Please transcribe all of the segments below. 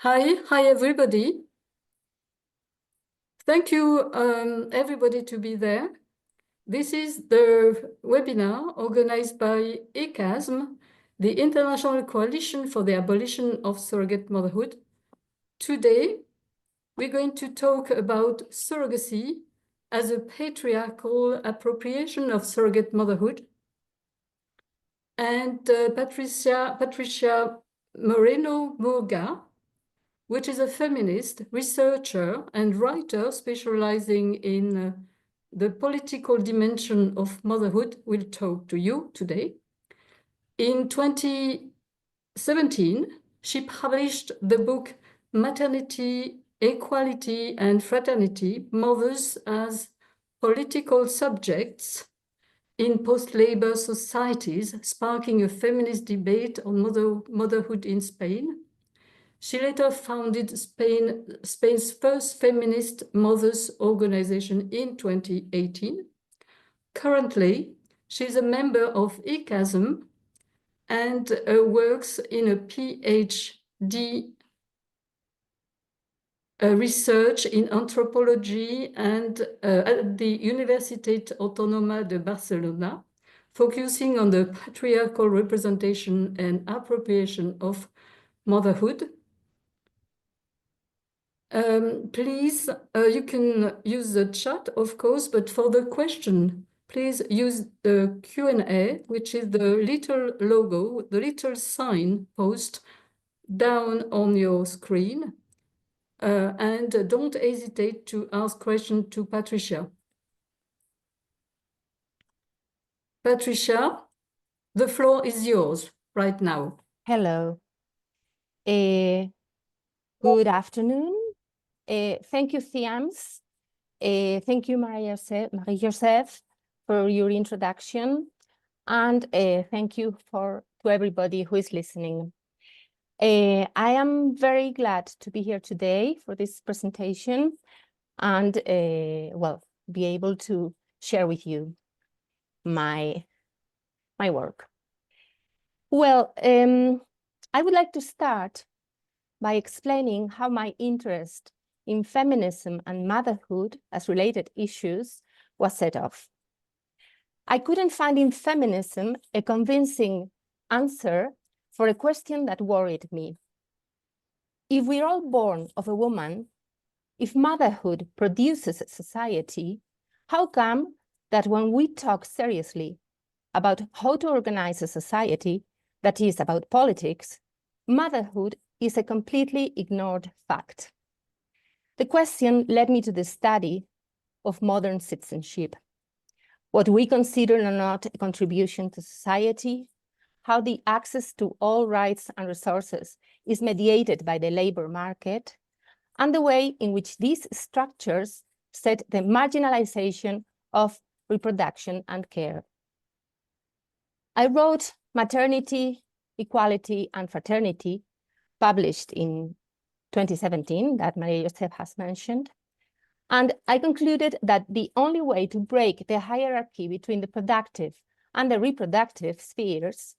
Hi everybody. Thank you everybody to be there. This is the webinar organized by ICASM, the International Coalition for the Abolition of Surrogate Motherhood. Today, we're going to talk about surrogacy as a patriarchal appropriation of surrogate motherhood. And Patricia Merino Murga, which is a feminist researcher and writer specializing in the political dimension of motherhood, will talk to you today. In 2017, she published the book Maternity, Equality and Fraternity, Mothers as Political Subjects in Post-Labor Societies, sparking a feminist debate on motherhood in Spain. She later founded Spain's first feminist mothers organization in 2018. Currently, she's a member of ICASM and works in a PhD research in anthropology and at the Universitat Autònoma de Barcelona, focusing on the patriarchal representation and appropriation of motherhood. Please, you can use the chat, of course, but for the question, please use the Q&A, which is the little logo, the little sign post down on your screen. And don't hesitate to ask questions to Patricia. Patricia, the floor is yours right now. Hello. Good afternoon. Thank you, Thiams. Thank you, Marie-Joseph, for your introduction. And thank you to everybody who is listening. I am very glad to be here today for this presentation and, be able to share with you my work. Well, I would like to start by explaining how my interest in feminism and motherhood as related issues was set off. I couldn't find in feminism a convincing answer for a question that worried me. If we're all born of a woman, if motherhood produces a society, how come that when we talk seriously about how to organize a society, that is about politics, motherhood is a completely ignored fact? The question led me to the study of modern citizenship, what we consider or not a contribution to society, how the access to all rights and resources is mediated by the labor market, and the way in which these structures set the marginalization of reproduction and care. I wrote Maternity, Equality and Fraternity, published in 2017, that Marie-Joseph has mentioned. And I concluded that the only way to break the hierarchy between the productive and the reproductive spheres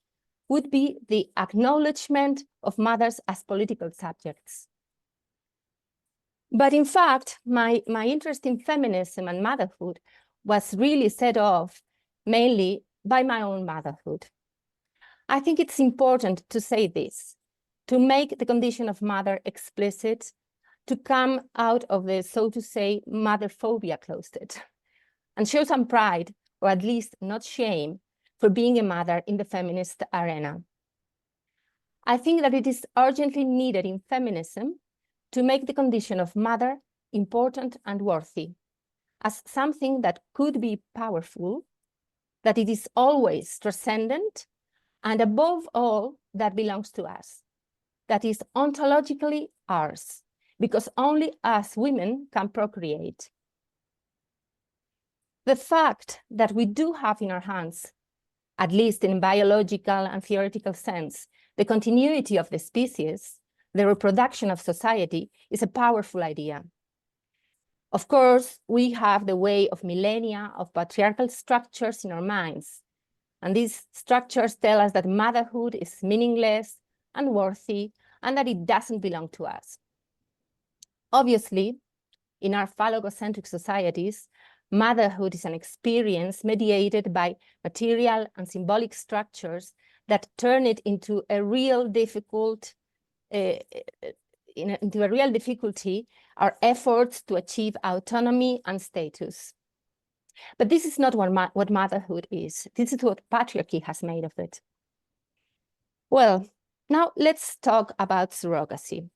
would be the acknowledgement of mothers as political subjects. But in fact, my interest in feminism and motherhood was really set off mainly by my own motherhood. I think it's important to say this, to make the condition of mother explicit, to come out of the, so to say, motherphobia closet, and show some pride, or at least not shame, for being a mother in the feminist arena. I think that it is urgently needed in feminism to make the condition of mother important and worthy, as something that could be powerful, that it is always transcendent, and above all, that belongs to us, that is ontologically ours, because only us women can procreate. The fact that we do have in our hands, at least in biological and theoretical sense, the continuity of the species, the reproduction of society, is a powerful idea. Of course, we have the way of millennia of patriarchal structures in our minds, and these structures tell us that motherhood is meaningless, unworthy, and that it doesn't belong to us. Obviously, in our phallogocentric societies, motherhood is an experience mediated by material and symbolic structures that turn it into a real difficulty, our efforts to achieve autonomy and status. But this is not what motherhood is. This is what patriarchy has made of it. Well, now let's talk about surrogacy.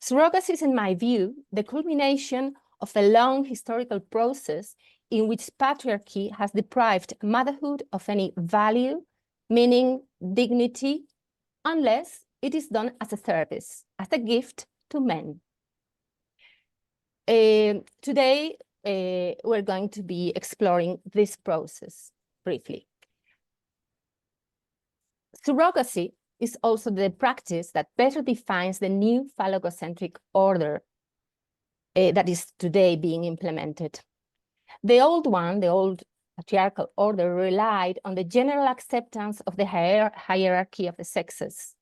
Surrogacy is, in my view, the culmination of a long historical process in which patriarchy has deprived motherhood of any value, meaning, dignity, unless it is done as a service, as a gift to men. Today, we're going to be exploring this process briefly. Surrogacy is also the practice that better defines the new phallogocentric order that is today being implemented. The old one, the old patriarchal order, relied on the general acceptance of the hierarchy of the sexes.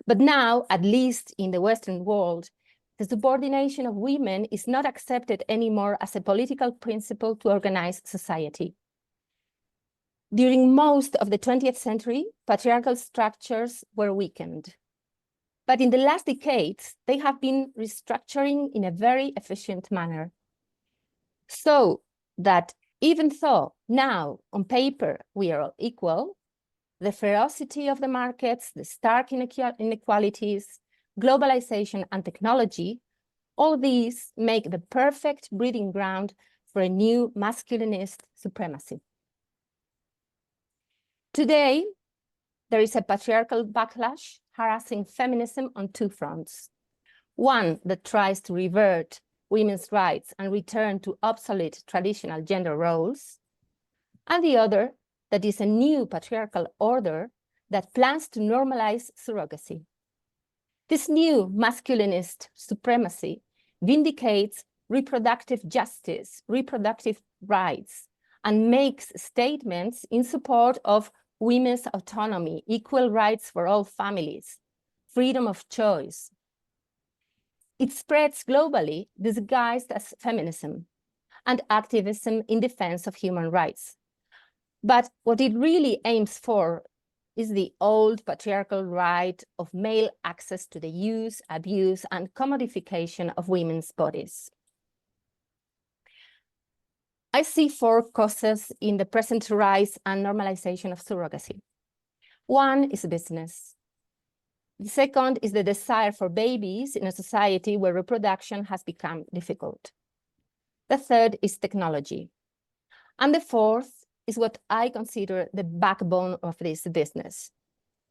But now, at least in the Western world, the subordination of women is not accepted anymore as a political principle to organize society. During most of the 20th century, patriarchal structures were weakened. But in the last decades, they have been restructuring in a very efficient manner. So that even though now, on paper, we are all equal, the ferocity of the markets, the stark inequalities, globalization and technology, all these make the perfect breeding ground for a new masculinist supremacy. Today, there is a patriarchal backlash harassing feminism on two fronts. One that tries to revert women's rights and return to obsolete traditional gender roles, and the other that is a new patriarchal order that plans to normalize surrogacy. This new masculinist supremacy vindicates reproductive justice, reproductive rights, and makes statements in support of women's autonomy, equal rights for all families, freedom of choice. It spreads globally, disguised as feminism and activism in defense of human rights. But what it really aims for is the old patriarchal right of male access to the use, abuse, and commodification of women's bodies. I see four causes in the present rise and normalization of surrogacy. One is business. The second is the desire for babies in a society where reproduction has become difficult. The third is technology. And the fourth is what I consider the backbone of this business,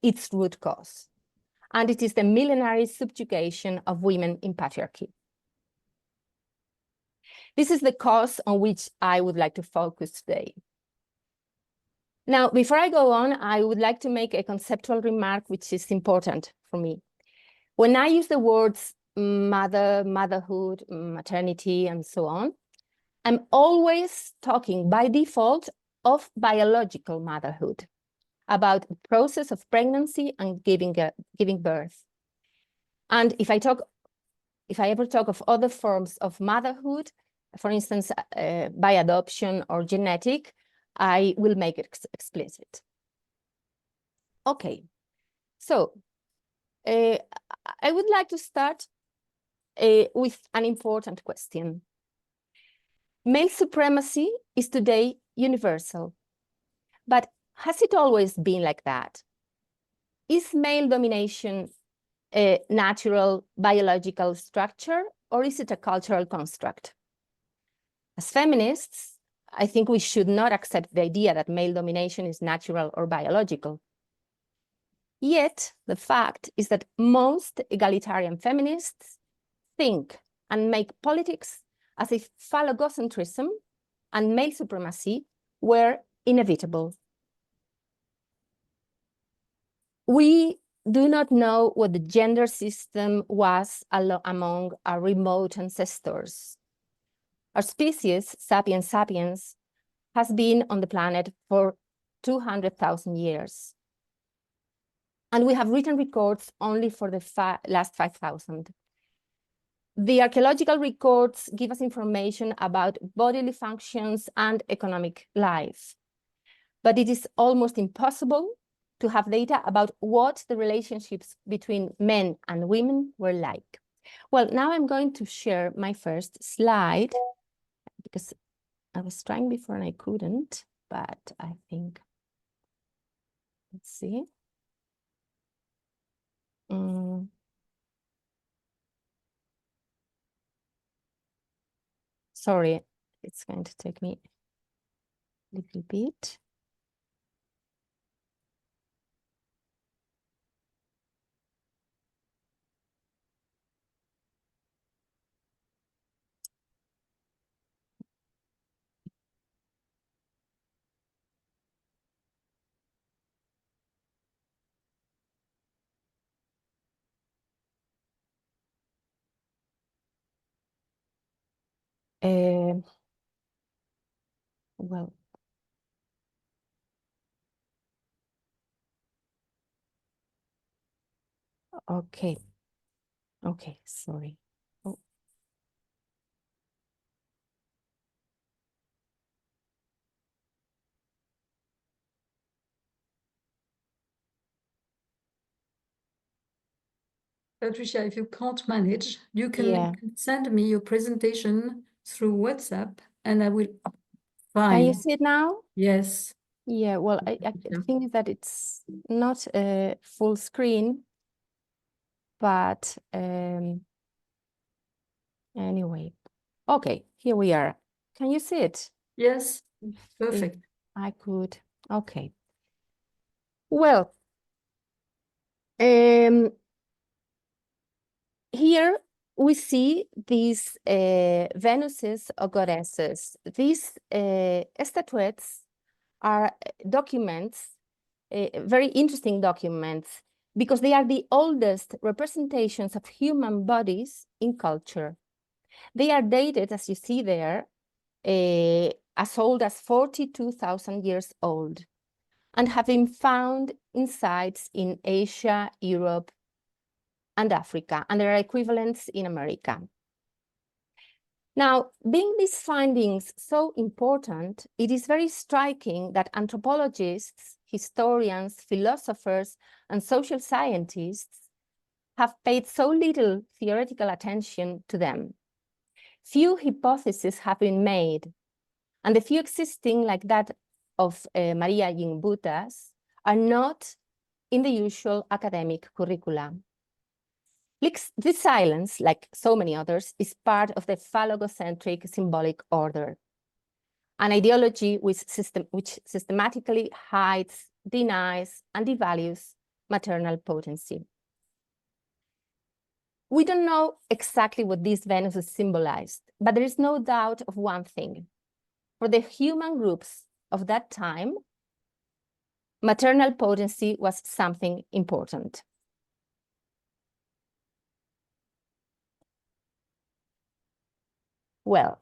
its root cause. And it is the millenary subjugation of women in patriarchy. This is the cause on which I would like to focus today. Now, before I go on, I would like to make a conceptual remark which is important for me. When I use the words motherhood, maternity, and so on, I'm always talking by default of biological motherhood, about the process of pregnancy and giving birth. And if I ever talk of other forms of motherhood, for instance, by adoption or genetic, I will make it explicit. Okay, so I would like to start with an important question. Male supremacy is today universal, but has it always been like that? Is male domination a natural biological structure, or is it a cultural construct? As feminists, I think we should not accept the idea that male domination is natural or biological. Yet, the fact is that most egalitarian feminists think and make politics as if phallogocentrism and male supremacy were inevitable. We do not know what the gender system was among our remote ancestors. Our species, sapiens sapiens, has been on the planet for 200,000 years. And we have written records only for the last 5,000. The archaeological records give us information about bodily functions and economic life. But it is almost impossible to have data about what the relationships between men and women were like. Well, now I'm going to share my first slide because I was trying before and I couldn't, but I think, let's see. Sorry, it's going to take me a little bit. Well, okay. Okay, sorry. Oh. Patricia, if you can't manage, you can Yeah. send me your presentation through WhatsApp and I will Can you find. see it now? Yes. Yeah, well, I think that it's not a full screen, but anyway. Okay, here we are. Can you see it? Yes. If Perfect. I could. Okay. Well, here we see these Venuses or goddesses. These statuettes are documents, very interesting documents, because they are the oldest representations of human bodies in culture. They are dated, as you see there, as old as 42,000 years old, and have been found in sites in Asia, Europe, and Africa, and there are equivalents in America. Now, being these findings so important, it is very striking that anthropologists, historians, philosophers, and social scientists have paid so little theoretical attention to them. Few hypotheses have been made, and the few existing, like that of Maria Gimbutas, are not in the usual academic curricula. This silence, like so many others, is part of the phallogocentric symbolic order, an ideology which systematically hides, denies, and devalues maternal potency. We don't know exactly what these Venuses symbolized, but there is no doubt of one thing. For the human groups of that time, maternal potency was something important. Well,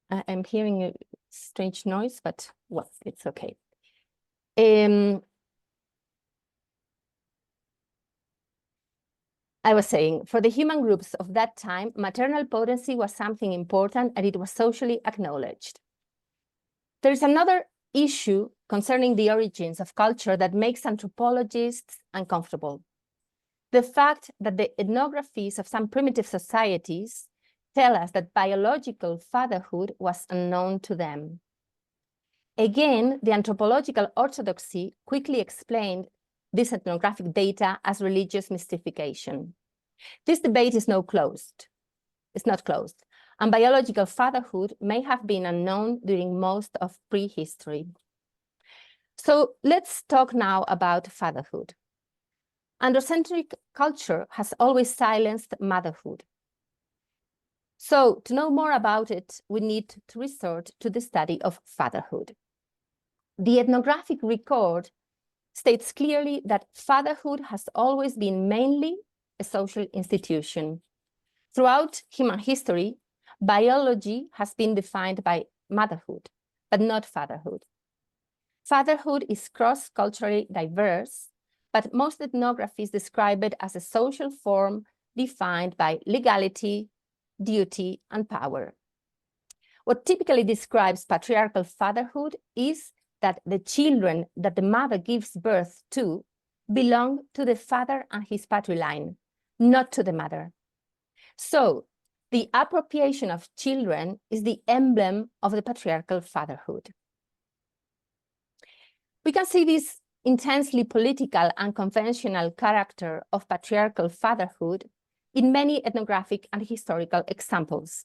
I'm hearing a strange noise, but well, it's okay. I was saying, for the human groups of that time, maternal potency was something important and it was socially acknowledged. There is another issue concerning the origins of culture that makes anthropologists uncomfortable. The fact that the ethnographies of some primitive societies tell us that biological fatherhood was unknown to them. Again, the anthropological orthodoxy quickly explained this ethnographic data as religious mystification. This debate is now closed. It's not closed. And biological fatherhood may have been unknown during most of prehistory. So let's talk now about fatherhood. Androcentric culture has always silenced motherhood. So to know more about it, we need to resort to the study of fatherhood. The ethnographic record states clearly that fatherhood has always been mainly a social institution. Throughout human history, biology has been defined by motherhood, but not fatherhood. Fatherhood is cross-culturally diverse, but most ethnographies describe it as a social form defined by legality, duty, and power. What typically describes patriarchal fatherhood is that the children that the mother gives birth to belong to the father and his patriline, not to the mother. So, the appropriation of children is the emblem of the patriarchal fatherhood. We can see this intensely political and conventional character of patriarchal fatherhood in many ethnographic and historical examples.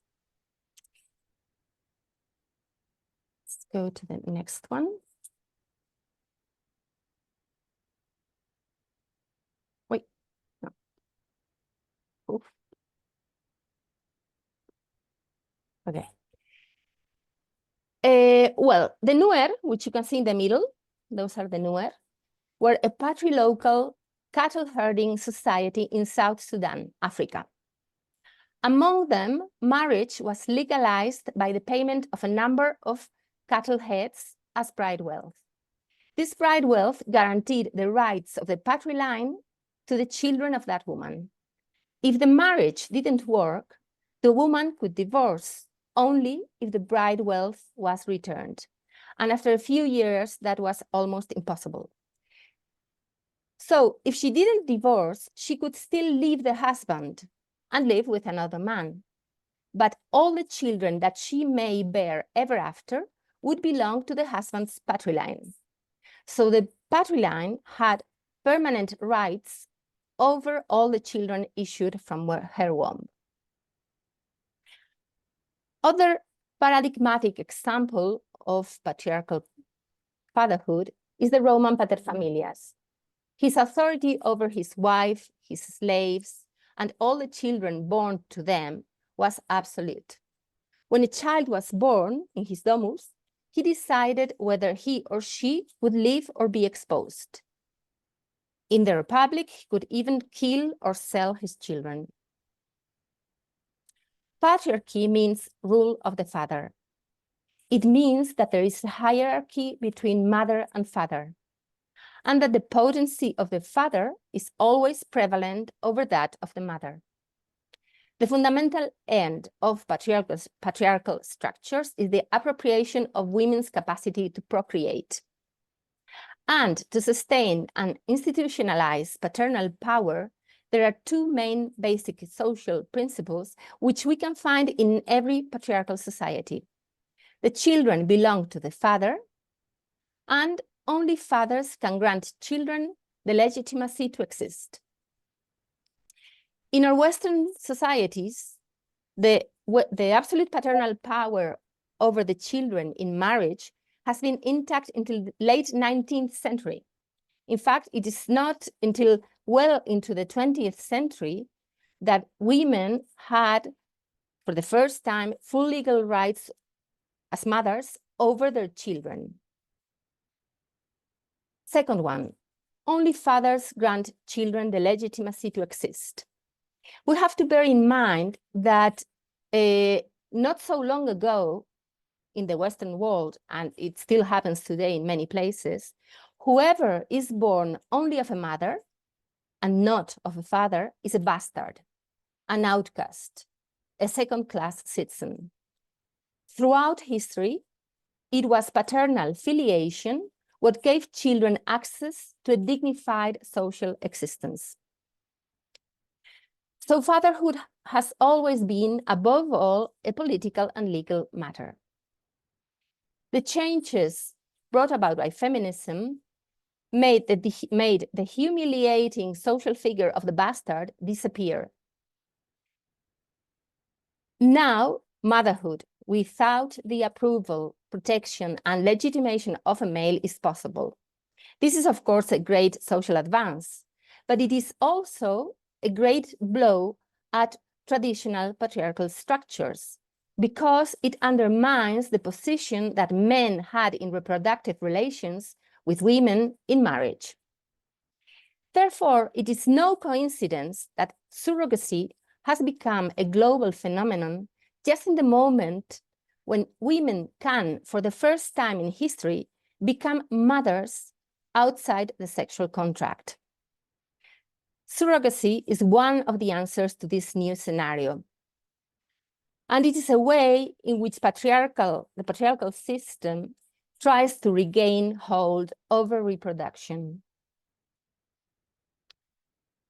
Let's go to the next one. Wait, no. Oof. Okay. Well, the Nuer, which you can see in the middle, those are the Nuer, were a patrilocal cattle herding society in South Sudan, Africa. Among them, marriage was legalized by the payment of a number of cattle heads as bride wealth. This bride wealth guaranteed the rights of the patriline to the children of that woman. If the marriage didn't work, the woman could divorce only if the bride wealth was returned. And after a few years, that was almost impossible. So if she didn't divorce, she could still leave the husband and live with another man. But all the children that she may bear ever after would belong to the husband's patriline. So the patriline had permanent rights over all the children issued from her womb. Other paradigmatic example of patriarchal fatherhood is the Roman paterfamilias. His authority over his wife, his slaves, and all the children born to them was absolute. When a child was born in his domus, he decided whether he or she would live or be exposed. In the Republic, he could even kill or sell his children. Patriarchy means rule of the father. It means that there is a hierarchy between mother and father, and that the potency of the father is always prevalent over that of the mother. The fundamental end of patriarchal structures is the appropriation of women's capacity to procreate. And to sustain and institutionalize paternal power, there are two main basic social principles which we can find in every patriarchal society. The children belong to the father, and only fathers can grant children the legitimacy to exist. In our Western societies, the absolute paternal power over the children in marriage has been intact until the late 19th century. In fact, it is not until well into the 20th century that women had, for the first time, full legal rights as mothers over their children. Second one, only fathers grant children the legitimacy to exist. We have to bear in mind that not so long ago in the Western world, and it still happens today in many places, whoever is born only of a mother and not of a father is a bastard, an outcast, a second-class citizen. Throughout history, it was paternal filiation what gave children access to a dignified social existence. So fatherhood has always been, above all, a political and legal matter. The changes brought about by feminism made the humiliating social figure of the bastard disappear. Now, motherhood without the approval, protection, and legitimation of a male is possible. This is, of course, a great social advance, but it is also a great blow at traditional patriarchal structures because it undermines the position that men had in reproductive relations with women in marriage. Therefore, it is no coincidence that surrogacy has become a global phenomenon just in the moment when women can, for the first time in history, become mothers outside the sexual contract. Surrogacy is one of the answers to this new scenario. And it is a way in which the patriarchal system tries to regain hold over reproduction.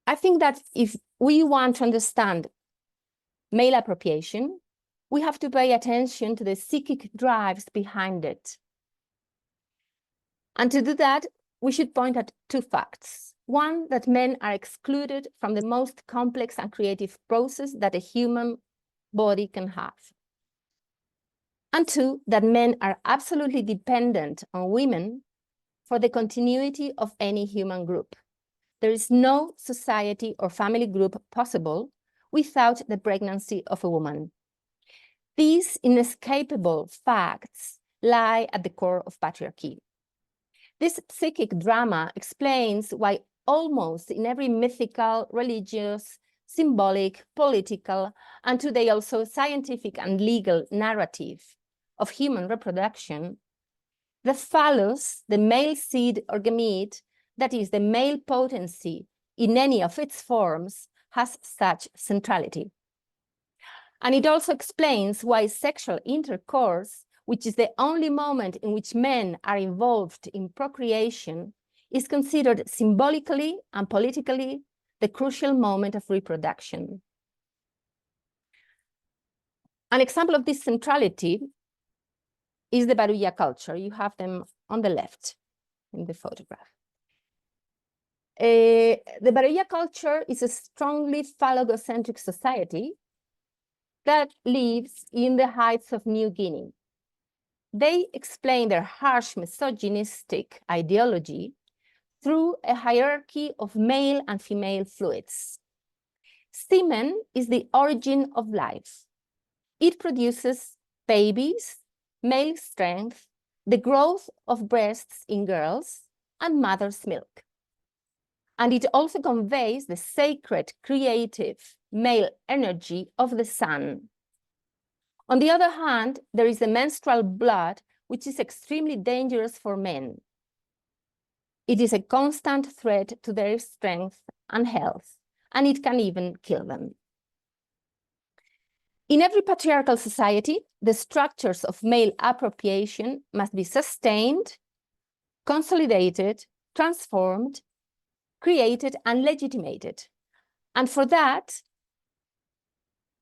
I think that if we want to understand male appropriation, we have to pay attention to the psychic drives behind it. And to do that, we should point at two facts. One, that men are excluded from the most complex and creative process that a human body can have. And two, that men are absolutely dependent on women for the continuity of any human group. There is no society or family group possible without the pregnancy of a woman. These inescapable facts lie at the core of patriarchy. This psychic drama explains why almost in every mythical, religious, symbolic, political, and today also scientific and legal narrative of human reproduction, the phallus, the male seed or gamete, that is the male potency in any of its forms, has such centrality. And it also explains why sexual intercourse, which is the only moment in which men are involved in procreation, is considered symbolically and politically the crucial moment of reproduction. An example of this centrality is the Baruya culture. You have them on the left in the photograph. The Baruya culture is a strongly phallogocentric society that lives in the heights of New Guinea. They explain their harsh misogynistic ideology through a hierarchy of male and female fluids. Semen is the origin of life. It produces babies, male strength, the growth of breasts in girls, and mother's milk. And it also conveys the sacred, creative, male energy of the sun. On the other hand, there is the menstrual blood, which is extremely dangerous for men. It is a constant threat to their strength and health, and it can even kill them. In every patriarchal society, the structures of male appropriation must be sustained, consolidated, transformed, created, and legitimated. And for that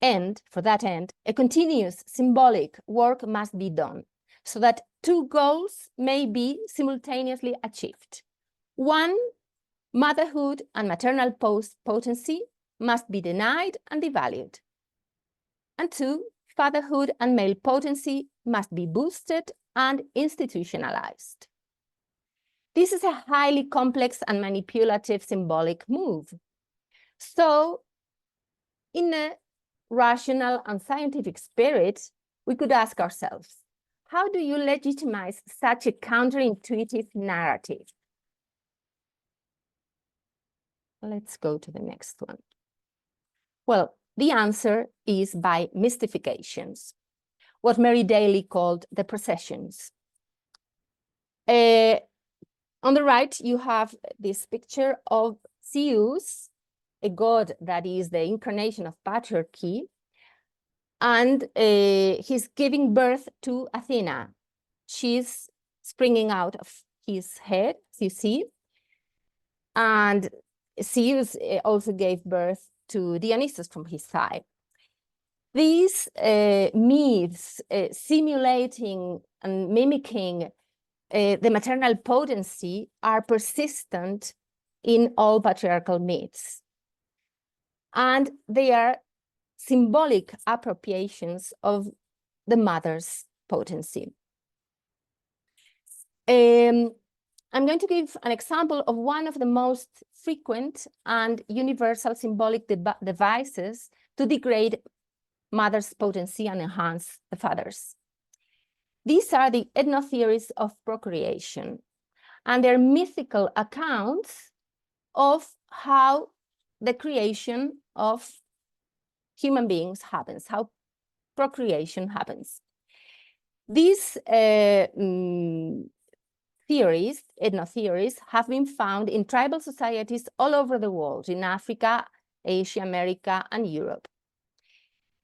end, a continuous symbolic work must be done so that two goals may be simultaneously achieved. One, motherhood and maternal potency must be denied and devalued. And two, fatherhood and male potency must be boosted and institutionalized. This is a highly complex and manipulative symbolic move. So, in a rational and scientific spirit, we could ask ourselves, how do you legitimize such a counterintuitive narrative? Let's go to the next one. Well, the answer is by mystifications, what Mary Daly called the processions. On the right, you have this picture of Zeus, a god that is the incarnation of patriarchy, and he's giving birth to Athena. She's springing out of his head, as you see, and Zeus also gave birth to Dionysus from his side. These myths simulating and mimicking the maternal potency are persistent in all patriarchal myths. And they are symbolic appropriations of the mother's potency. I'm going to give an example of one of the most frequent and universal symbolic devices to degrade mother's potency and enhance the father's. These are the ethnotheories of procreation, and they're mythical accounts of how the creation of human beings happens, how procreation happens. These theories, ethno-theories, have been found in tribal societies all over the world, in Africa, Asia, America, and Europe.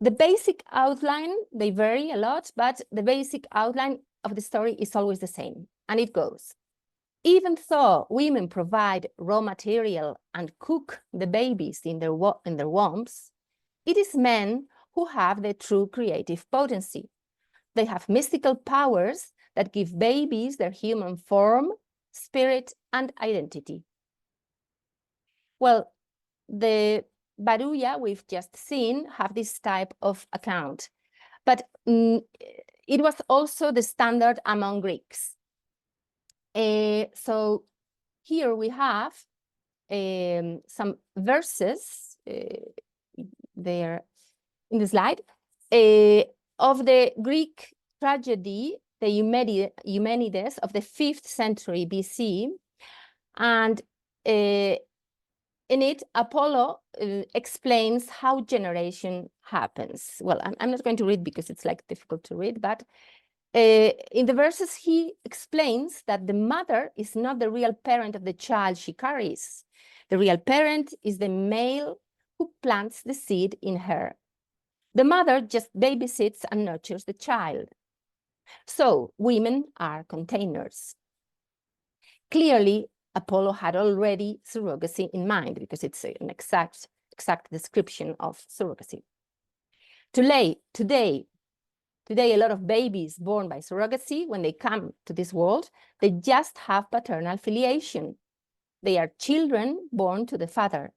The basic outline, they vary a lot, but the basic outline of the story is always the same, and it goes: even though women provide raw material and cook the babies in their wombs, it is men who have the true creative potency. They have mystical powers that give babies their human form, spirit, and identity. Well, the Baruya we've just seen have this type of account, but it was also the standard among Greeks. So here we have some verses there in the slide of the Greek tragedy, the Eumenides of the 5th century BC. And in it, Apollo explains how generation happens. Well, I'm not going to read because it's like difficult to read, but in the verses, he explains that the mother is not the real parent of the child she carries. The real parent is the male who plants the seed in her. The mother just babysits and nurtures the child. So women are containers. Clearly, Apollo had already surrogacy in mind because it's an exact description of surrogacy. Today, a lot of babies born by surrogacy, when they come to this world, they just have paternal filiation. They are children born to the father.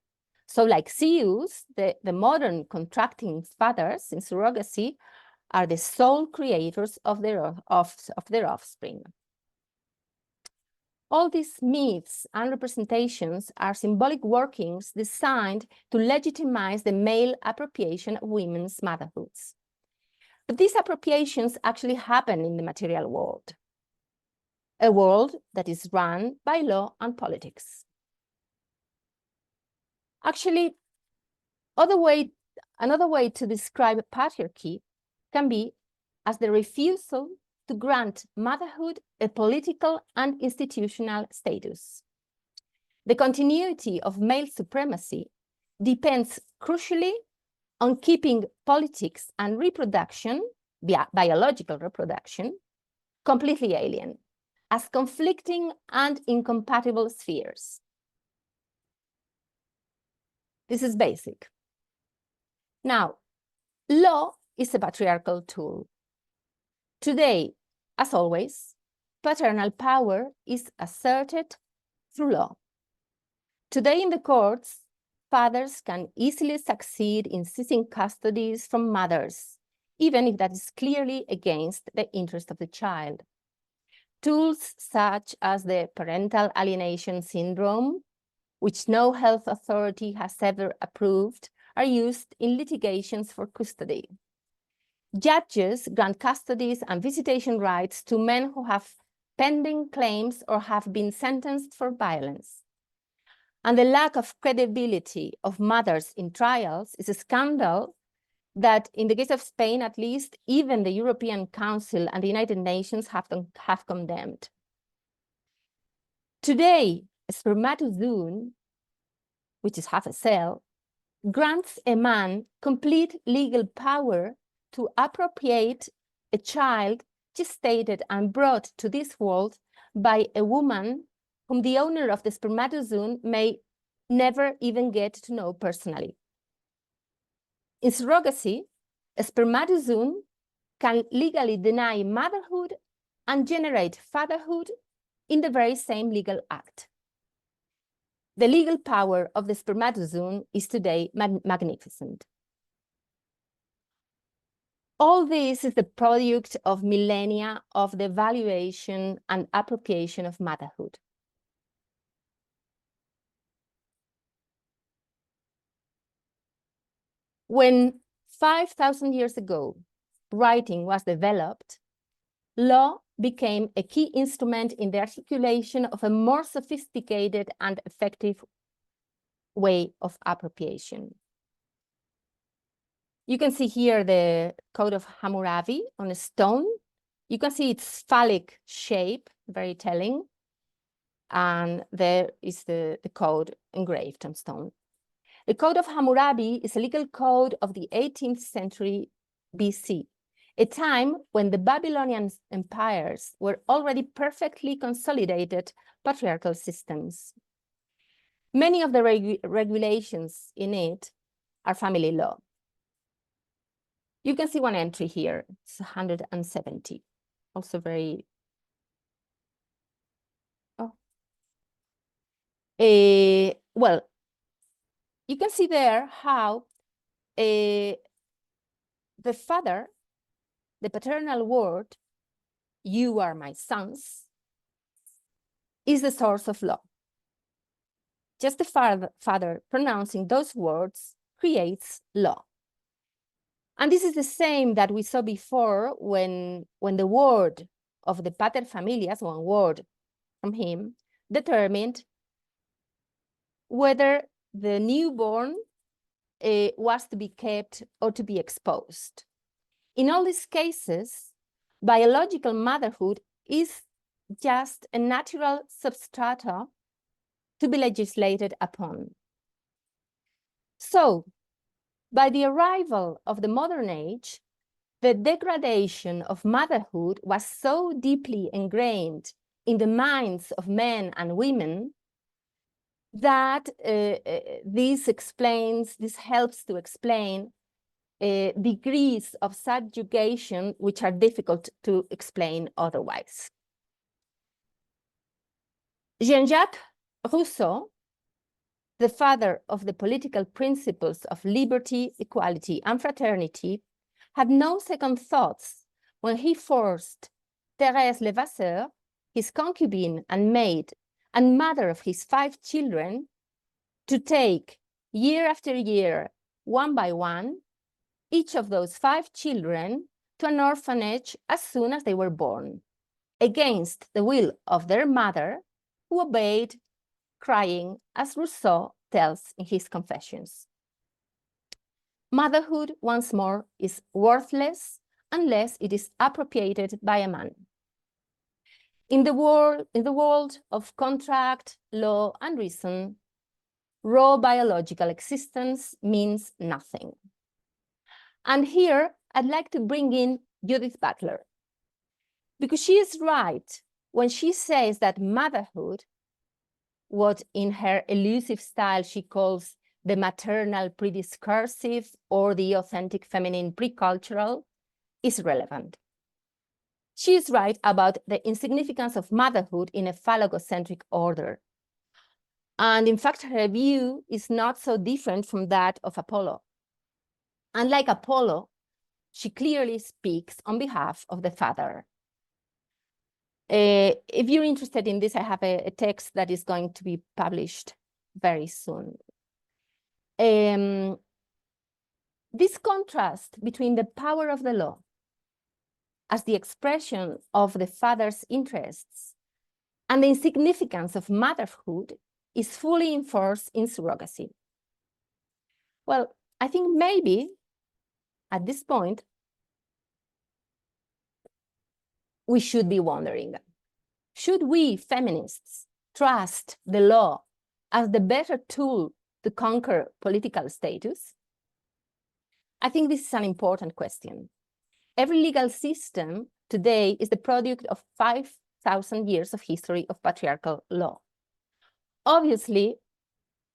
So like Zeus, the modern contracting fathers in surrogacy are the sole creators of their offspring. All these myths and representations are symbolic workings designed to legitimize the male appropriation of women's motherhoods. But these appropriations actually happen in the material world, a world that is run by law and politics. Actually, another way to describe patriarchy can be as the refusal to grant motherhood a political and institutional status. The continuity of male supremacy depends crucially on keeping politics and reproduction, biological reproduction, completely alien, as conflicting and incompatible spheres. This is basic. Now, law is a patriarchal tool. Today, as always, paternal power is asserted through law. Today in the courts, fathers can easily succeed in seizing custodies from mothers, even if that is clearly against the interest of the child. Tools such as the parental alienation syndrome, which no health authority has ever approved, are used in litigations for custody. Judges grant custodies and visitation rights to men who have pending claims or have been sentenced for violence. And the lack of credibility of mothers in trials is a scandal that, in the case of Spain at least, even the European Council and the United Nations have condemned. Today, a spermatozoon, which is half a cell, grants a man complete legal power to appropriate a child gestated and brought to this world by a woman whom the owner of the spermatozoon may never even get to know personally. In surrogacy, a spermatozoon can legally deny motherhood and generate fatherhood in the very same legal act. The legal power of the spermatozoon is today magnificent. All this is the product of millennia of the valuation and appropriation of motherhood. When 5,000 years ago, writing was developed, law became a key instrument in the articulation of a more sophisticated and effective way of appropriation. You can see here the Code of Hammurabi on a stone. You can see its phallic shape, very telling. and there is the code engraved on stone. The Code of Hammurabi is a legal code of the 18th century BC, a time when the Babylonian empires were already perfectly consolidated patriarchal systems. Many of the regulations in it are family law. You can see one entry here, it's 170, also very... well, you can see there how the father, the paternal word, "you are my sons," is the source of law. Just the father pronouncing those words creates law. And this is the same that we saw before when the word of the pater familias, one word from him, determined whether the newborn was to be kept or to be exposed. In all these cases, biological motherhood is just a natural substrata to be legislated upon. So, by the arrival of the modern age, the degradation of motherhood was so deeply ingrained in the minds of men and women that this helps to explain degrees of subjugation which are difficult to explain otherwise. Jean-Jacques Rousseau, the father of the political principles of liberty, equality, and fraternity, had no second thoughts when he forced Thérèse Levasseur, his concubine and maid, and mother of his 5 children, to take year after year, one by one, each of those 5 children to an orphanage as soon as they were born, against the will of their mother, who obeyed, crying, as Rousseau tells in his Confessions. Motherhood, once more, is worthless unless it is appropriated by a man. In the world of contract, law, and reason, raw biological existence means nothing. And here, I'd like to bring in Judith Butler, because she is right when she says that motherhood, what in her elusive style she calls the maternal prediscursive or the authentic feminine precultural, is relevant. She is right about the insignificance of motherhood in a phallogocentric order. And in fact, her view is not so different from that of Apollo. Unlike Apollo, she clearly speaks on behalf of the father. If you're interested in this, I have a text that is going to be published very soon. This contrast between the power of the law as the expression of the father's interests and the insignificance of motherhood is fully enforced in surrogacy. Well, I think maybe at this point, we should be wondering, should we feminists trust the law as the better tool to conquer political status? I think this is an important question. Every legal system today is the product of 5,000 years of history of patriarchal law. Obviously,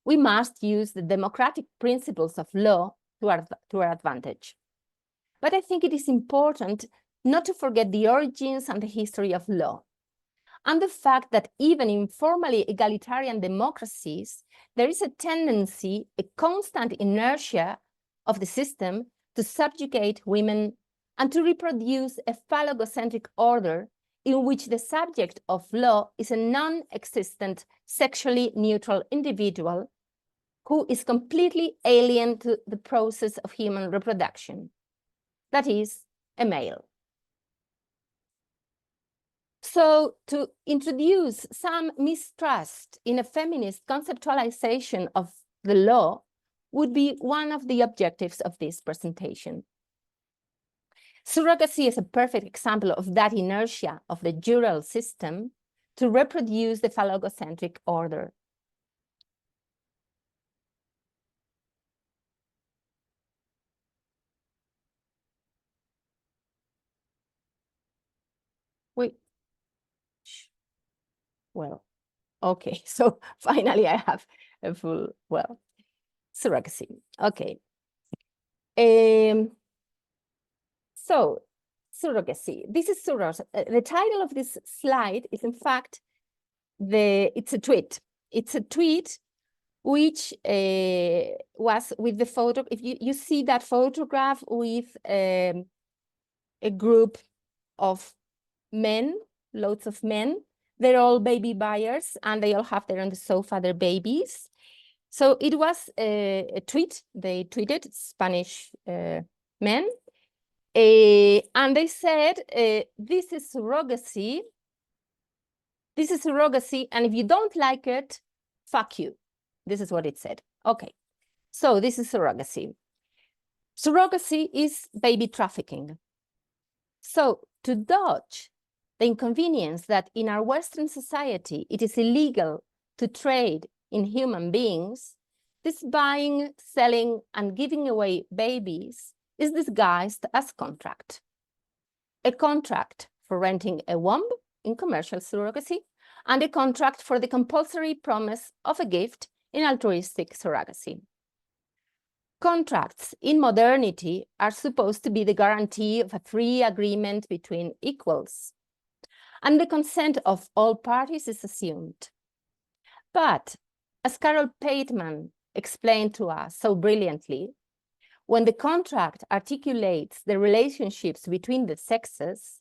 we must use the democratic principles of law to our advantage. But I think it is important not to forget the origins and the history of law, and the fact that even in formally egalitarian democracies, there is a tendency, a constant inertia of the system to subjugate women and to reproduce a phallogocentric order in which the subject of law is a non-existent sexually neutral individual who is completely alien to the process of human reproduction, that is, a male. So to introduce some mistrust in a feminist conceptualization of the law would be one of the objectives of this presentation. Surrogacy is a perfect example of that inertia of the jural system to reproduce the phallogocentric order. Wait. Well, okay, so finally I have a full, well, surrogacy. Okay. So surrogacy. This is surrogacy. The title of this slide is in fact it's a tweet. It's a tweet which was with the photo. If you see that photograph with a group of men, loads of men, they're all baby buyers and they all have there on the sofa their babies. So it was a tweet. They tweeted, Spanish men, and they said, this is surrogacy. This is surrogacy, and if you don't like it, fuck you. This is what it said. Okay, so this is surrogacy. Surrogacy is baby trafficking. So to dodge the inconvenience that in our Western society, it is illegal to trade in human beings, this buying, selling, and giving away babies is disguised as contract. A contract for renting a womb in commercial surrogacy, and a contract for the compulsory promise of a gift in altruistic surrogacy. Contracts in modernity are supposed to be the guarantee of a free agreement between equals, and the consent of all parties is assumed. But, as Carol Pateman explained to us so brilliantly, when the contract articulates the relationships between the sexes,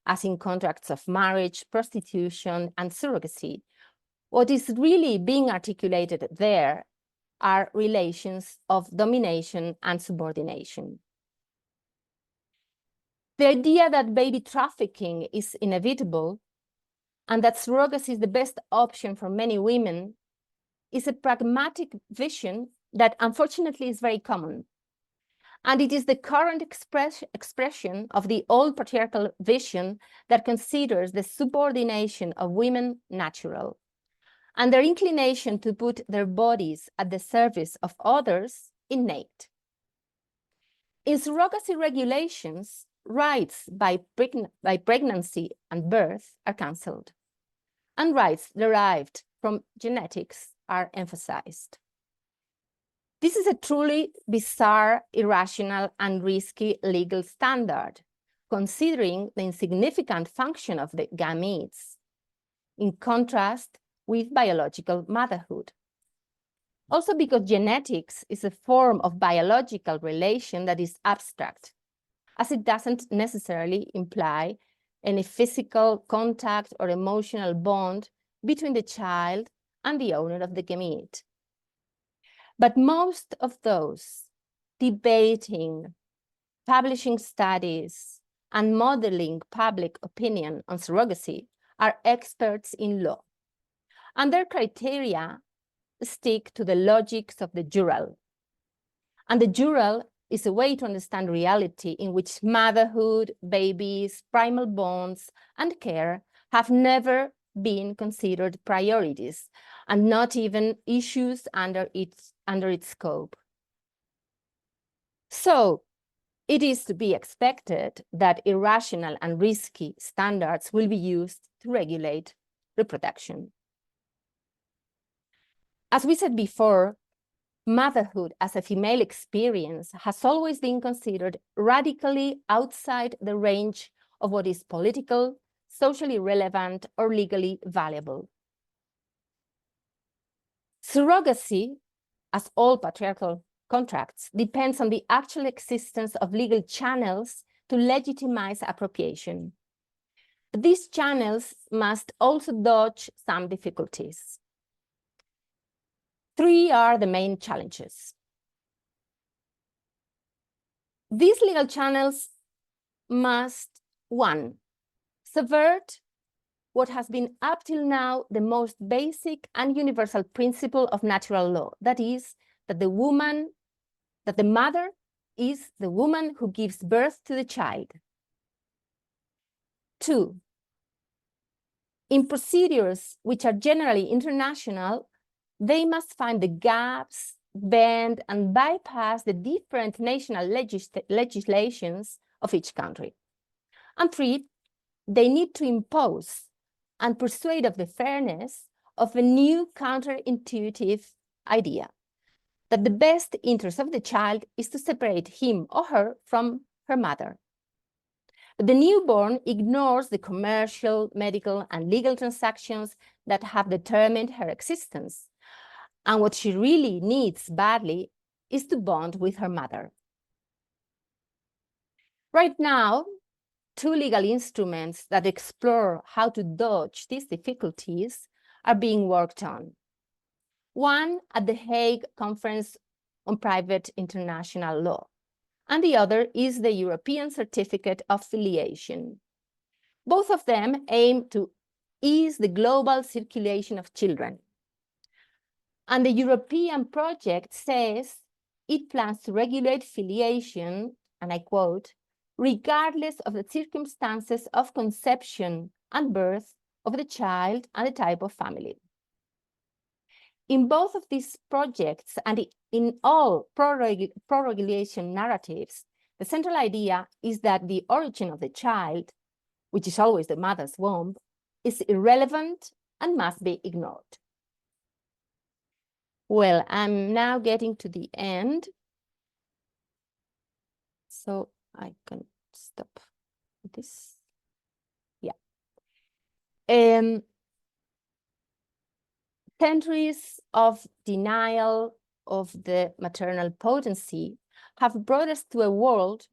as in contracts of marriage, prostitution, and surrogacy, what is really being articulated there are relations of domination and subordination. The idea that baby trafficking is inevitable and that surrogacy is the best option for many women is a pragmatic vision that unfortunately is very common. And it is the current expression of the old patriarchal vision that considers the subordination of women natural, and their inclination to put their bodies at the service of others innate. In surrogacy regulations, rights by pregnancy and birth are cancelled, and rights derived from genetics are emphasized. This is a truly bizarre, irrational, and risky legal standard, considering the insignificant function of the gametes, in contrast with biological motherhood. Also because genetics is a form of biological relation that is abstract, as it doesn't necessarily imply any physical contact or emotional bond between the child and the owner of the gamete. But most of those debating, publishing studies, and modeling public opinion on surrogacy are experts in law, and their criteria stick to the logics of the jural. And the jural is a way to understand reality in which motherhood, babies, primal bonds, and care have never been considered priorities, and not even issues under its scope. So it is to be expected that irrational and risky standards will be used to regulate reproduction. As we said before, motherhood as a female experience has always been considered radically outside the range of what is political, socially relevant, or legally valuable. Surrogacy, as all patriarchal contracts, depends on the actual existence of legal channels to legitimize appropriation. These channels must also dodge some difficulties. Three are the main challenges. These legal channels must, one, subvert what has been up till now the most basic and universal principle of natural law, that is, that the mother is the woman who gives birth to the child. Two, In procedures which are generally international, they must find the gaps, bend, and bypass the different national legislations of each country. And three, they need to impose and persuade of the fairness of a new counterintuitive idea, that the best interest of the child is to separate him or her from her mother. But the newborn ignores the commercial, medical, and legal transactions that have determined her existence. And what she really needs badly is to bond with her mother. Right now, two legal instruments that explore how to dodge these difficulties are being worked on. One at the Hague Conference on Private International Law, and the other is the European Certificate of Filiation. Both of them aim to ease the global circulation of children. And the European project says it plans to regulate filiation, and I quote, regardless of the circumstances of conception and birth of the child and the type of family. In both of these projects and in all pro-regulation narratives, the central idea is that the origin of the child, which is always the mother's womb, is irrelevant and must be ignored. Well, I'm now getting to the end, so I can stop this. Yeah. Centuries of denial of the maternal potency have brought us to a world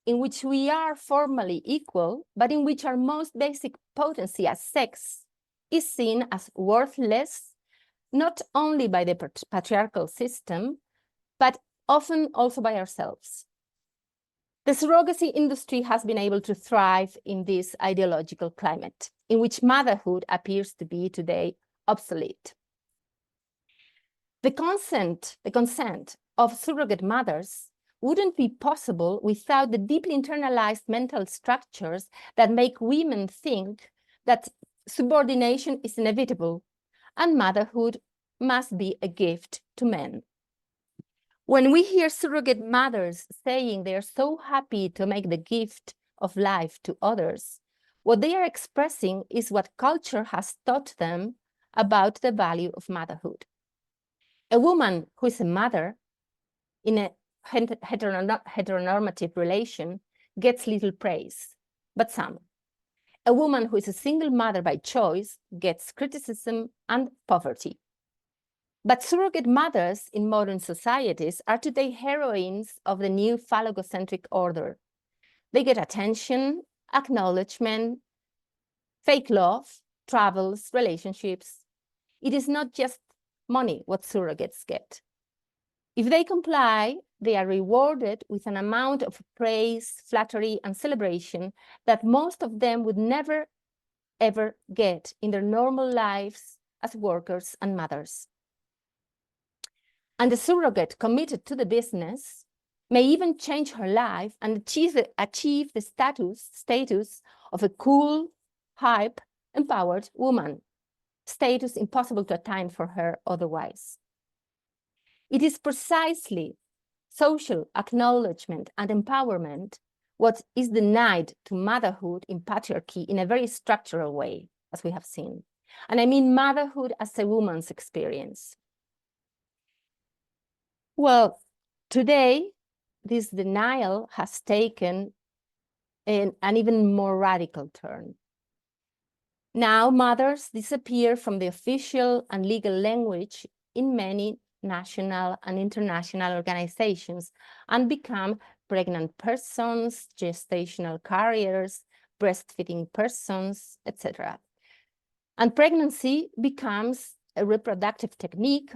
in which we are formally equal, but in which our most basic potency as sex is seen as worthless, not only by the patriarchal system, but often also by ourselves. The surrogacy industry has been able to thrive in this ideological climate, in which motherhood appears to be today obsolete. The consent of surrogate mothers wouldn't be possible without the deeply internalized mental structures that make women think that subordination is inevitable and motherhood must be a gift to men. When we hear surrogate mothers saying they are so happy to make the gift of life to others, what they are expressing is what culture has taught them about the value of motherhood. A woman who is a mother in a heteronormative relation gets little praise, but some. A woman who is a single mother by choice gets criticism and poverty. But surrogate mothers in modern societies are today heroines of the new phallogocentric order. They get attention, acknowledgement, fake love, travels, relationships. It is not just money what surrogates get. If they comply, they are rewarded with an amount of praise, flattery, and celebration that most of them would never, ever get in their normal lives as workers and mothers. And the surrogate committed to the business may even change her life and achieve the status of a cool, hype, empowered woman, status impossible to attain for her otherwise. It is precisely social acknowledgement and empowerment what is denied to motherhood in patriarchy in a very structural way, as we have seen. And I mean motherhood as a woman's experience. Well, today, this denial has taken an even more radical turn. Now, mothers disappear from the official and legal language in many national and international organizations and become pregnant persons, gestational carriers, breastfeeding persons, etc. And pregnancy becomes a reproductive technique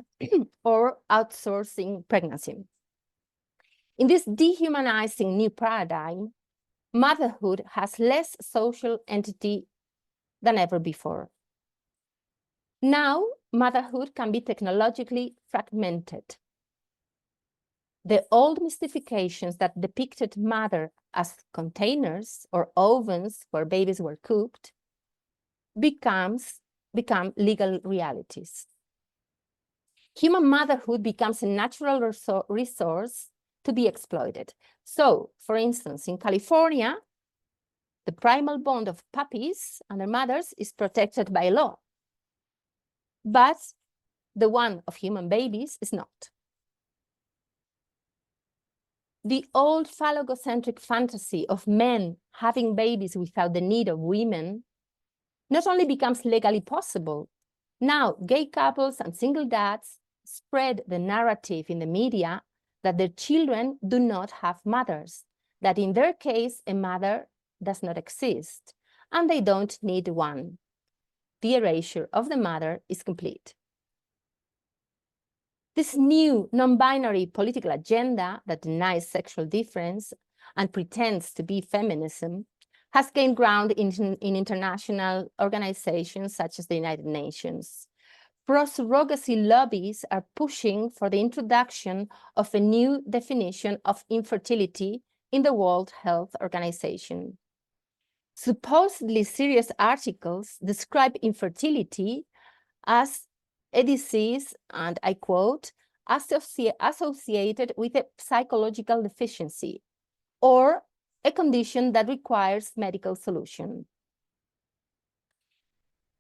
or outsourcing pregnancy. In this dehumanizing new paradigm, motherhood has less social entity than ever before. Now, motherhood can be technologically fragmented. The old mystifications that depicted mother as containers or ovens where babies were cooked become legal realities. Human motherhood becomes a natural resource to be exploited. So, for instance, in California, the primal bond of puppies and their mothers is protected by law, but the one of human babies is not. The old phallogocentric fantasy of men having babies without the need of women not only becomes legally possible, now gay couples and single dads spread the narrative in the media that their children do not have mothers, that in their case, a mother does not exist, and they don't need one. The erasure of the mother is complete. This new non-binary political agenda that denies sexual difference and pretends to be feminism has gained ground in international organizations such as the United Nations. Pro-surrogacy lobbies are pushing for the introduction of a new definition of infertility in the World Health Organization. Supposedly serious articles describe infertility as a disease, and I quote, associated with a psychological deficiency or a condition that requires medical solution.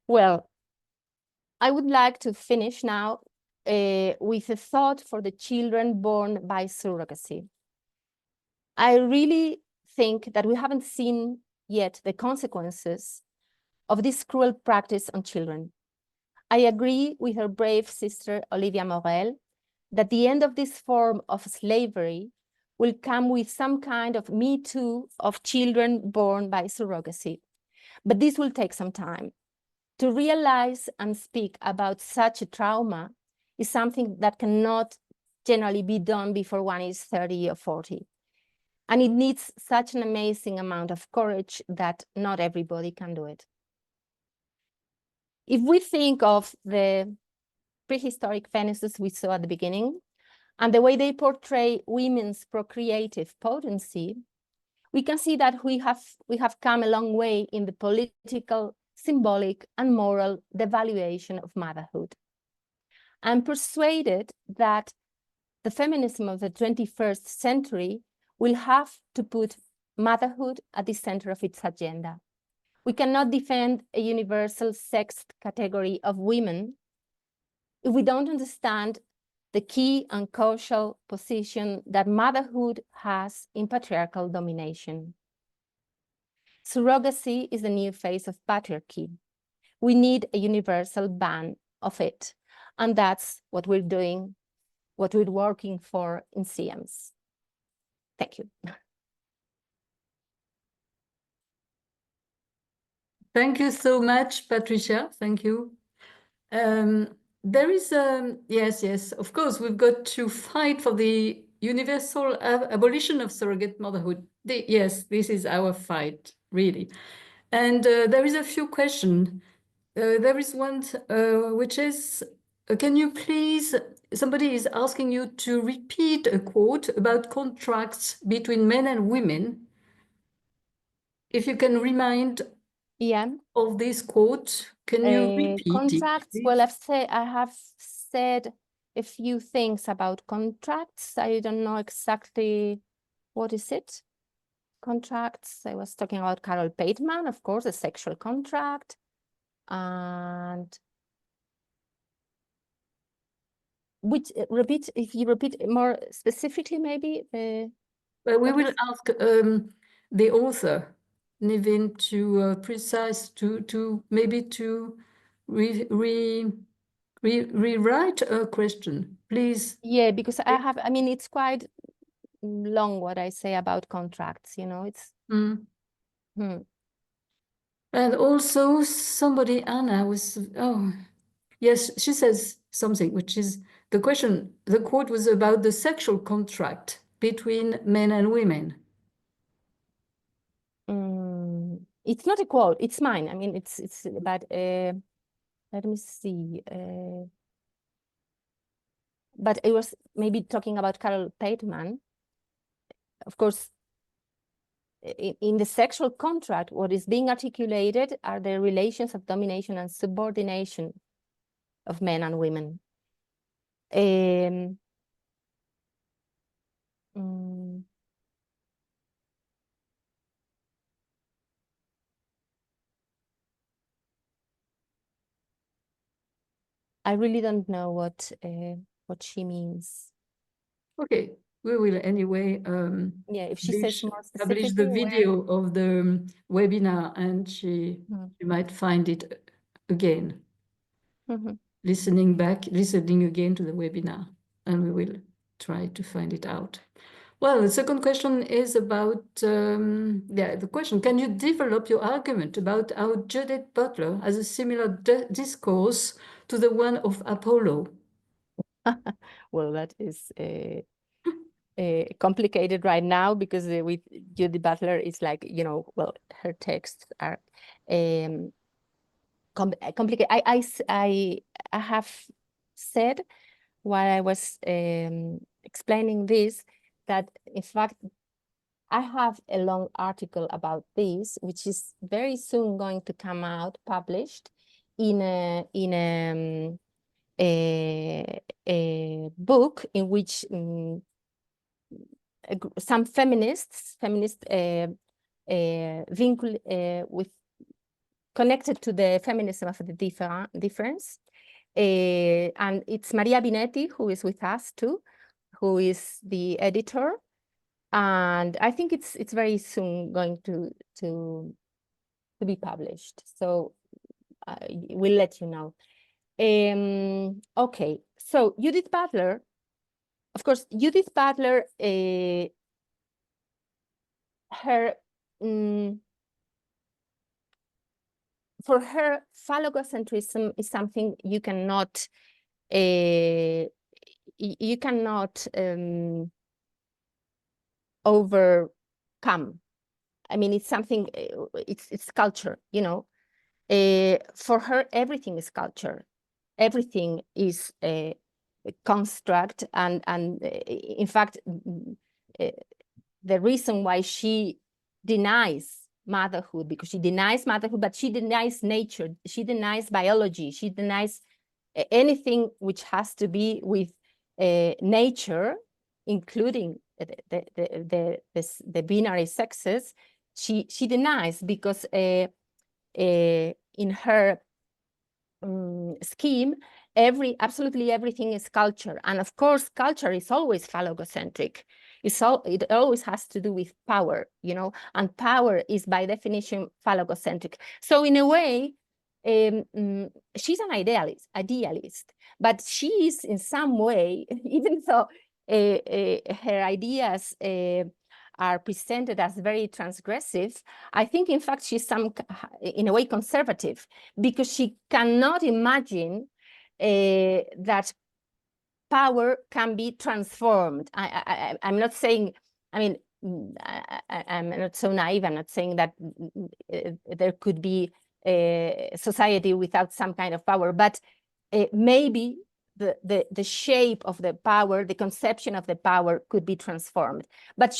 Well, I would like to finish now with a thought for the children born by surrogacy. I really think that we haven't seen yet the consequences of this cruel practice on children. I agree with her brave sister, Olivia Morel, that the end of this form of slavery will come with some kind of Me Too of children born by surrogacy. But this will take some time. To realize and speak about such a trauma is something that cannot generally be done before one is 30 or 40. And it needs such an amazing amount of courage that not everybody can do it. If we think of the prehistoric feminists we saw at the beginning, and the way they portray women's procreative potency, we can see that we have come a long way in the political, symbolic, and moral devaluation of motherhood. I'm persuaded that the feminism of the 21st century will have to put motherhood at the center of its agenda. We cannot defend a universal sex category of women if we don't understand the key and crucial position that motherhood has in patriarchal domination. Surrogacy is the new face of patriarchy. We need a universal ban of it. And that's what we're doing, what we're working for in CMS. Thank you. Thank you so much, Patricia. Thank you. There is, yes, of course, we've got to fight for the universal abolition of surrogate motherhood. Yes, this is our fight, really. And there is a few questions. There is one which is, can you please, somebody is asking you to repeat a quote about contracts between men and women. If you can remind of this quote, can you repeat contracts? it? Well, I have said a few things about contracts. I don't know exactly what is it. Contracts. I was talking about Carol Pateman, of course, a sexual contract, and which if you repeat more specifically, maybe. Well, we will ask the author, Nivin, to precise to maybe to rewrite a question, please. Yeah, because I mean, it's quite long what I say about contracts, you know, it's. And also somebody, Anna, was, yes, she says something, which is the question, the quote was about the sexual contract between men and women. It's not a quote, it's mine. I mean, it's about, let me see. But it was maybe talking about Carol Pateman. Of course, in the sexual contract, what is being articulated are the relations of domination and subordination of men and women. I really don't know what she means. Okay, we will anyway. Yeah, if she says more publish specifically, the video of the webinar, and she might find it again. Listening again to the webinar, and we will try to find it out. Well, the second question is about, the question, can you develop your argument about how Judith Butler has a similar discourse to the one of Apollo? Well, that is complicated right now, because with Judith Butler, it's like, well, her texts are complicated. I have said while I was explaining this, that in fact, I have a long article about this, which is very soon going to come out, published in a book in which some feminist connected to the feminism of the difference. And it's Maria Binetti, who is with us too, who is the editor. And I think it's very soon going to be published. So we'll let you know. Okay, so Judith Butler, of course, Judith Butler, for her, phallogocentrism is something you cannot overcome. I mean, it's something, it's culture, for her, everything is culture. Everything is a construct, and in fact, the reason why she denies motherhood, because she denies motherhood, but she denies nature, she denies biology, she denies anything which has to be with nature, including the binary sexes. She denies, because in her scheme, absolutely everything is culture. And of course, culture is always phallogocentric. It always has to do with power, and power is by definition phallogocentric. So in a way, she's an idealist, but she is in some way, even though her ideas are presented as very transgressive, I think in fact she's in a way conservative, because she cannot imagine that power can be transformed. I'm not saying, I mean, I'm not so naive, I'm not saying that there could be a society without some kind of power, but maybe the shape of the power, the conception of the power could be transformed. But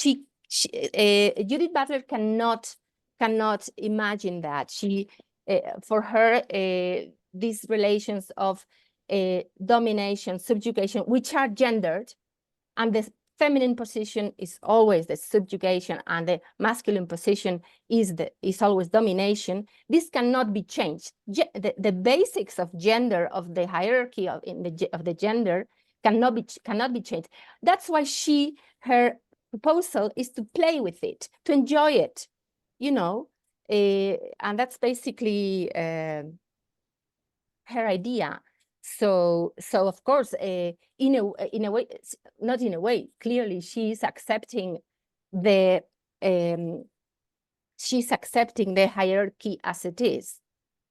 Judith Butler cannot imagine that. For her, these relations of domination, subjugation, which are gendered, and the feminine position is always the subjugation, and the masculine position is always domination. This cannot be changed. The basics of gender, of the hierarchy of the gender, cannot be changed. That's why her proposal is to play with it, to enjoy it, and that's basically her idea. So of course, in a way, not in a way, clearly she's accepting the hierarchy as it is,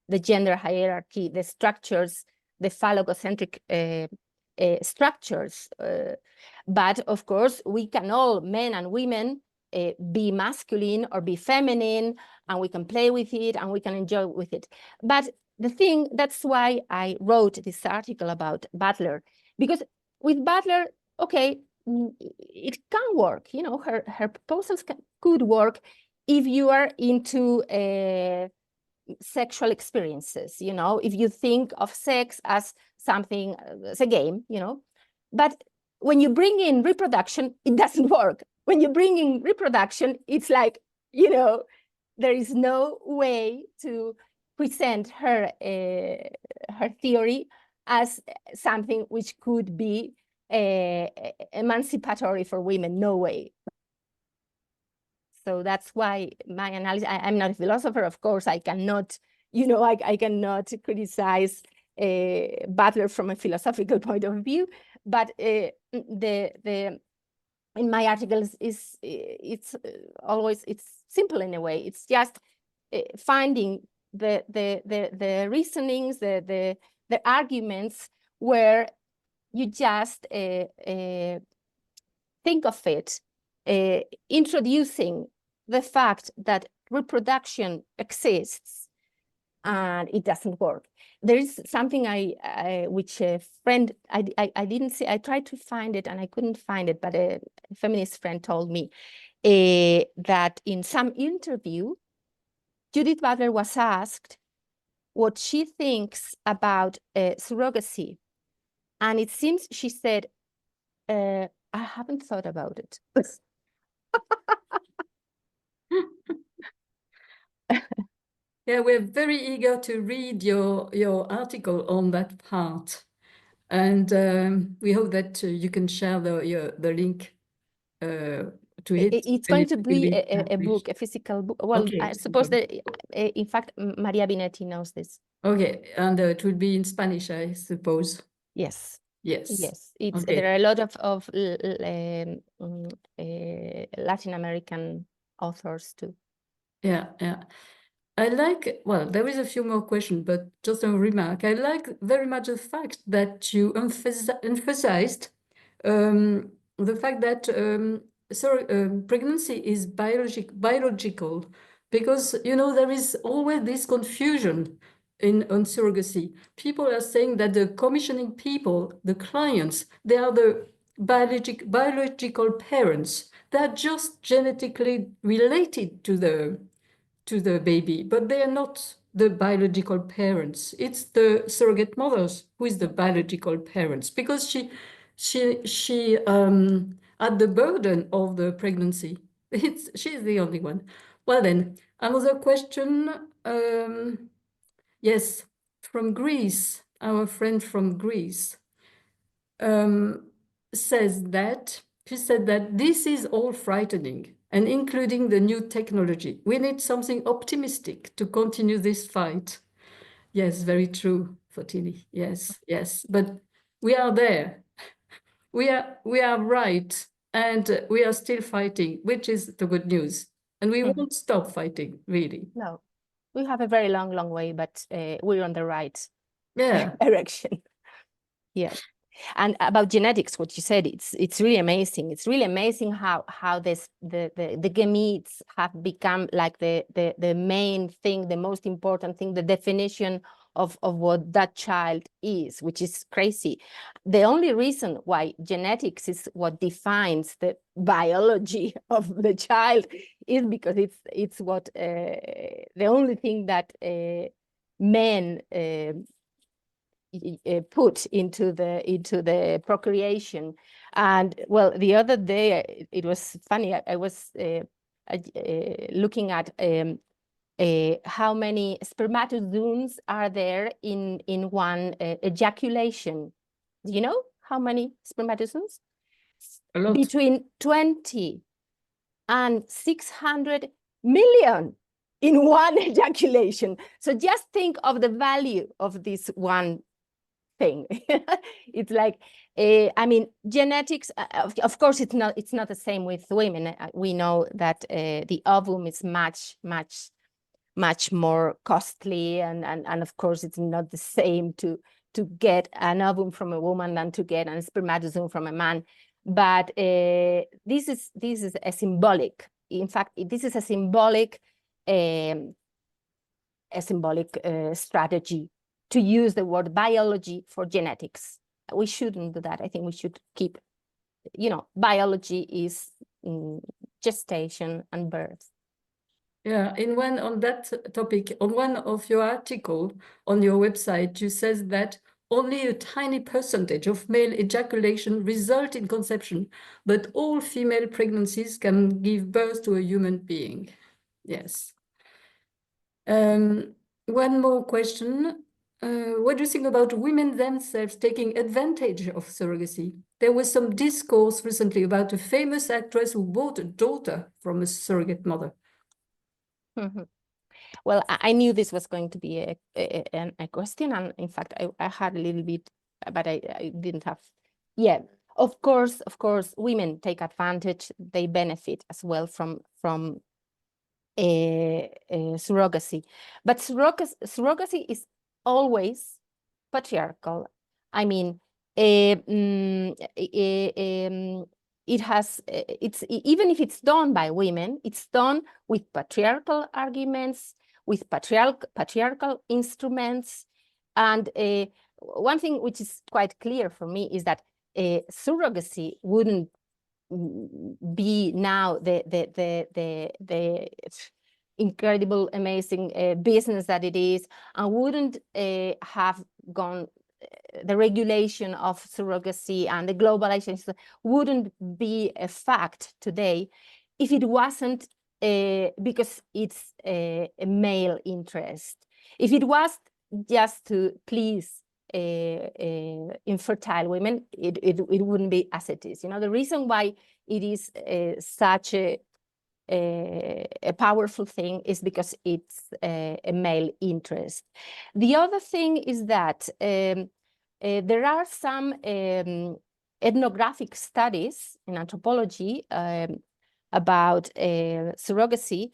the gender hierarchy, the structures, the phallogocentric structures. But of course, we can all, men and women, be masculine or be feminine, and we can play with it and we can enjoy with it. But that's why I wrote this article about Butler, because with Butler, okay, it can work, her proposals could work if you are into sexual experiences, you know, if you think of sex as something, as a game, you know, but when you bring in reproduction, it doesn't work. When you bring in reproduction, it's like, you know, there is no way to present her her theory as something which could be emancipatory for women. No way. So that's why my analysis, I'm not a philosopher, of course, I cannot, you know, I cannot criticize Butler from a philosophical point of view, but in my articles it's always, it's simple in a way. It's just finding the reasonings, the arguments where you just think of it, introducing the fact that reproduction exists and it doesn't work. There is something which a friend, I didn't see, I tried to find it and I couldn't find it, but a feminist friend told me that in some interview, Judith Butler was asked what she thinks about surrogacy. And it seems she said, I haven't thought about it. Yeah, we're very eager to read your article on that part, and we hope that you can share the link to it. It's and going it to will be a published. book, a physical book. Well, Okay, I suppose super. that, in fact, Maria Binetti knows this. Okay, and it will be in Spanish, I suppose. Yes. Yes. Yes, it's Okay. there are a lot of Latin American authors too. Yeah, yeah. I like, well, there is a few more questions, but just a remark. I like very much the fact that you emphasized the fact that pregnancy is biological, because, you know, there is always this confusion on surrogacy. People are saying that the commissioning people, the clients, they are the biological parents. They're just genetically related to the baby, but they are not the biological parents. It's the surrogate mothers who is the biological parents, because she had the burden of the pregnancy. She's the only one. Well then, another question. Yes, from Greece, our friend from Greece says that she said that this is all frightening, and including the new technology. We need something optimistic to continue this fight. Yes, very true, Fotini. Yes, yes. But we are there. We are right, and we are still fighting, which is the good news. And we won't stop fighting, really. No, we have a very long way, but we're on the right Yeah. direction. Yeah. And about genetics, what you said, it's really amazing. It's really amazing how this the gametes have become like the main thing, the most important thing, the definition of what that child is, which is crazy. The only reason why genetics is what defines the biology of the child is because it's what the only thing that men put into the procreation. And well, the other day it was funny. I was looking at how many spermatozoons are there in one ejaculation. Do you know how many spermatozoons? A lot. Between 20 and 600 million in one ejaculation. So just think of the value of this one thing. It's like, I mean, genetics, of course, it's not the same with women. We know that the ovum is much more costly, and of course, it's not the same to get an ovum from a woman than to get a spermatozoon from a man. But this is a symbolic. In fact, this is a symbolic strategy to use the word biology for genetics. We shouldn't do that. I think we should keep, you know, biology is gestation and birth. Yeah, on that topic, on one of your articles on your website, you says that only a tiny percentage of male ejaculation result in conception, but all female pregnancies can give birth to a human being. Yes. One more question. What do you think about women themselves taking advantage of surrogacy? There was some discourse recently about a famous actress who bought a daughter from a surrogate mother. Mhm. Well, I knew this was going to be a question, and in fact, I had a little bit, but I didn't have. Yeah, of course, women take advantage. They benefit as well from surrogacy, but surrogacy is always patriarchal. I mean, it has it's even if it's done by women, it's done with patriarchal arguments, with patriarchal instruments, and one thing which is quite clear for me is that surrogacy wouldn't be now the incredible, amazing business that it is, and wouldn't have gone. The regulation of surrogacy and the globalization wouldn't be a fact today if it wasn't because it's a male interest. If it was just to please infertile women, it wouldn't be as it is. You know, the reason why it is such a powerful thing is because it's a male interest. The other thing is that there are some ethnographic studies in anthropology about surrogacy,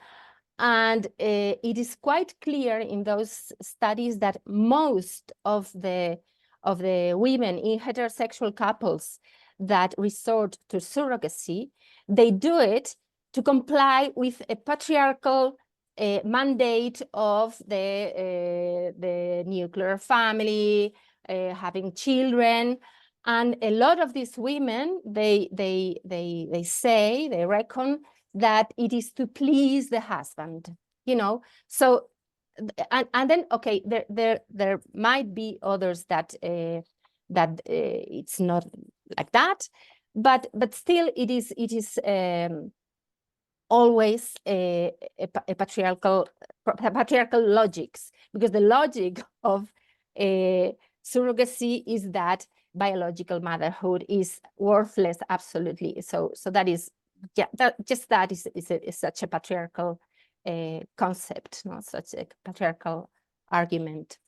and it is quite clear in those studies that most of the women in heterosexual couples that resort to surrogacy, they do it to comply with a patriarchal mandate of the nuclear family, having children. And a lot of these women, they reckon that it is to please the husband, you know. So, and then, okay, there might be others that it's not like that, but still it is always a patriarchal logics, because the logic of surrogacy is that biological motherhood is worthless, absolutely. So that is, yeah, that is such a patriarchal concept, not such a patriarchal argument.